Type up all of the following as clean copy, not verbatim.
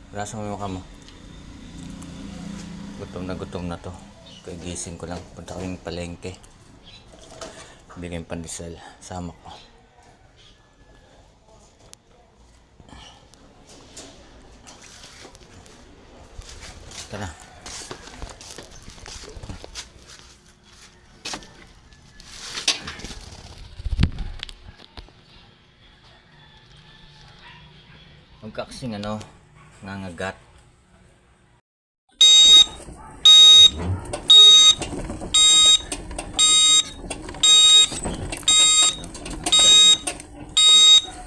Rasa mo yung mukha mo. Gutom na to. Kaya gising ko lang. Punta ko yung palengke. Bigay yung pandesal. Sama ko. Tara. Magkakasing nangagat.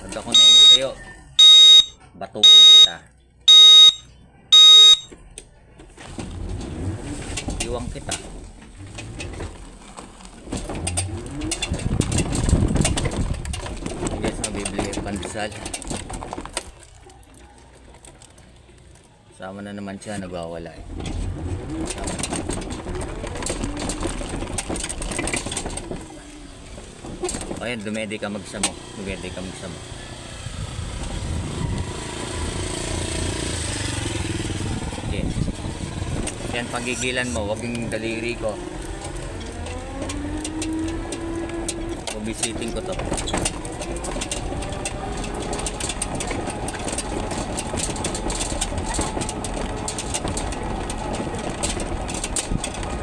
Pag ako na yun sa'yo, batukan kita. Iwang kita. Guys, mabibili yung pandesal. Sama na naman siya, nagwawala eh. Ayan, dumedi ka magsamo. Okay. Yan, pagigilan mo, wag yung daliri ko. Bubisitin ko to.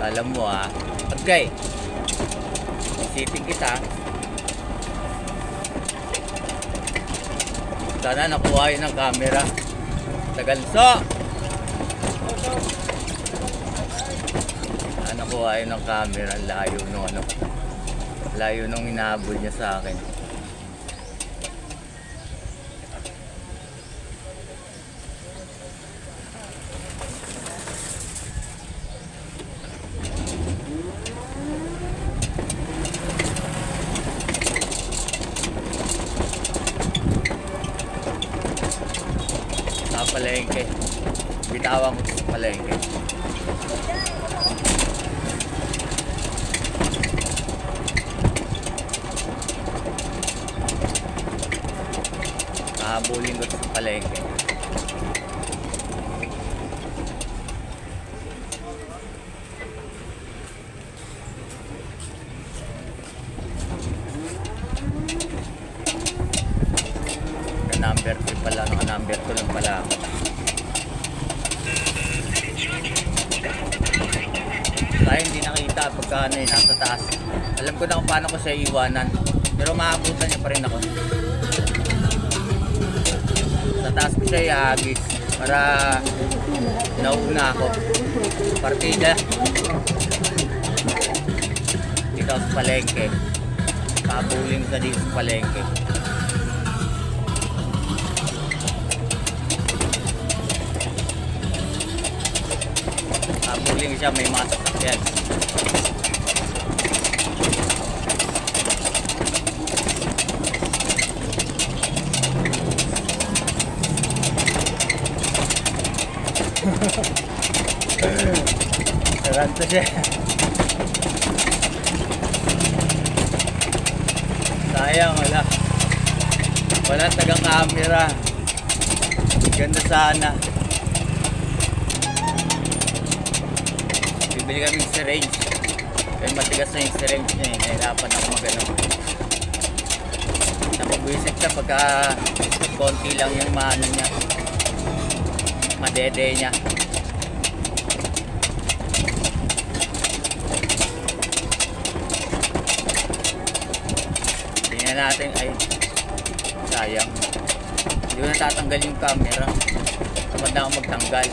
Alam mo pagkay. Bisitin kita. Sana nakuha yun ng camera. Tagalso! Sana nakuha yun ng camera. Layo nung inahabol niya sa akin. Palengke. Bitawan ko sa palengke. Kahabulin ko sa palengke. Number 3 pala, number 2 lang pala ako. Tayo hindi nakita pagka nasa taas. Alam ko na kung paano ko siya iwanan, pero maabutan niya pa rin ako. Sa taas ko siya iagis para nauna ako. Partida dito sa palengke. Pabuling sa dito sa palengke. Pabuling siya, may mga sasakyan. Sarante siya. Sayang, wala tagang camera. Ganda sana. Bibili kami ng syringe. Kaya matigas na yung syringe niya. Nahirapan ako magano. Napabwisit siya pagka konti lang yung maano niya. Madede niya. Tingnan natin. Ay, sayang. Hindi ko natatanggal yung camera. Tamad na ako magtanggal.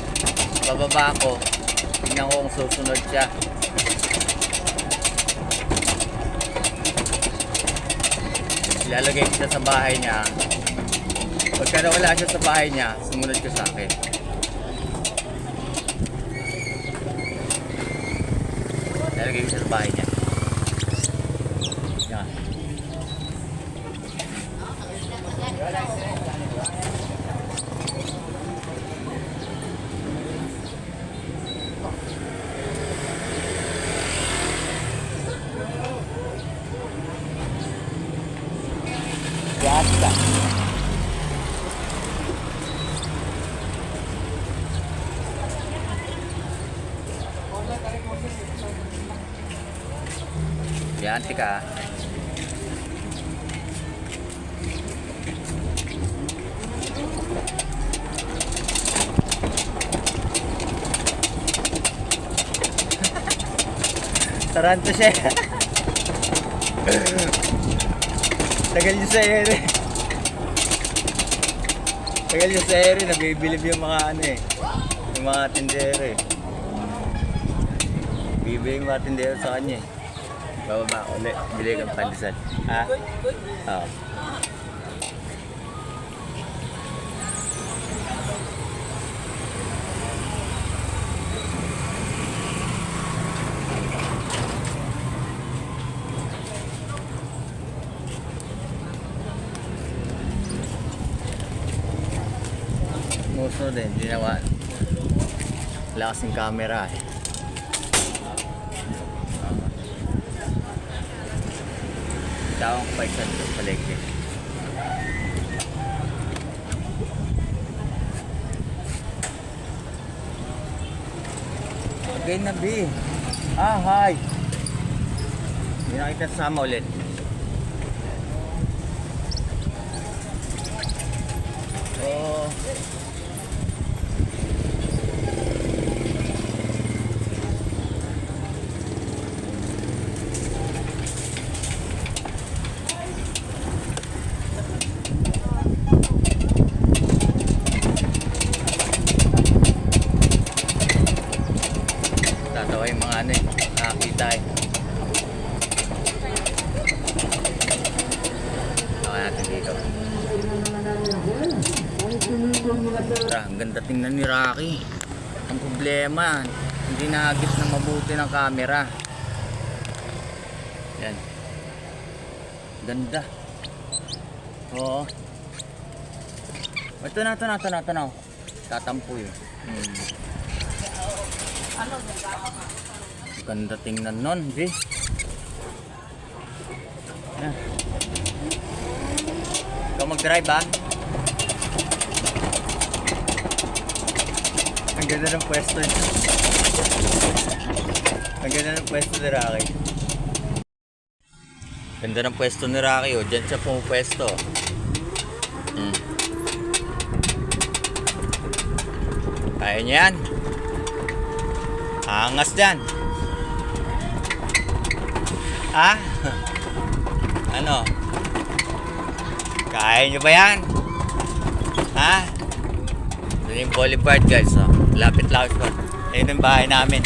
Bababa ako. Tingnan ko kung susunod siya. Ilalagay ko siya sa bahay niya. Pagka nawala siya sa bahay niya, sumunod ko sa akin. Ilalagay ko siya sa bahay niya. Yan. Yata. Yan, tika. Taranto siya. Tagal niyo sa ere. Tagal niyo sa ere. Nabibilib yung mga ano eh. Yung mga tindero eh. Bibili yung mga tindero sa kanya eh. Bababa ulit. Bili kang pandesal. Ha? Oo. Muso din, ginawa. Wala kasing camera eh. Tawang paisan sa palengke. Okay na, B. Ah, hi. Hindi na kita sama ulit. Oh. Tatawa yung mga ano eh, nakakita eh. Saka natin dito. Ang ganda tingnan ni Rocky. Ang problema, hindi nahagip na mabuti ng camera. Yan. Ganda. Oo. Ito na. Tatampo yun. Ganda tingnan nun, B. Yan. Ikaw mag-drive ha. Ang ganda ng pwesto niya. Ang ganda ng pwesto ni Rocky. Ganda ng pwesto ni Rocky, oh. Diyan siya pumupwesto. Kaya niya yan. Angas dyan. Ha? Ano? Kaya niyo ba yan? Ha? Doon yung boulevard guys, oh. Lapit-lapit po. Ayun ang bahay namin.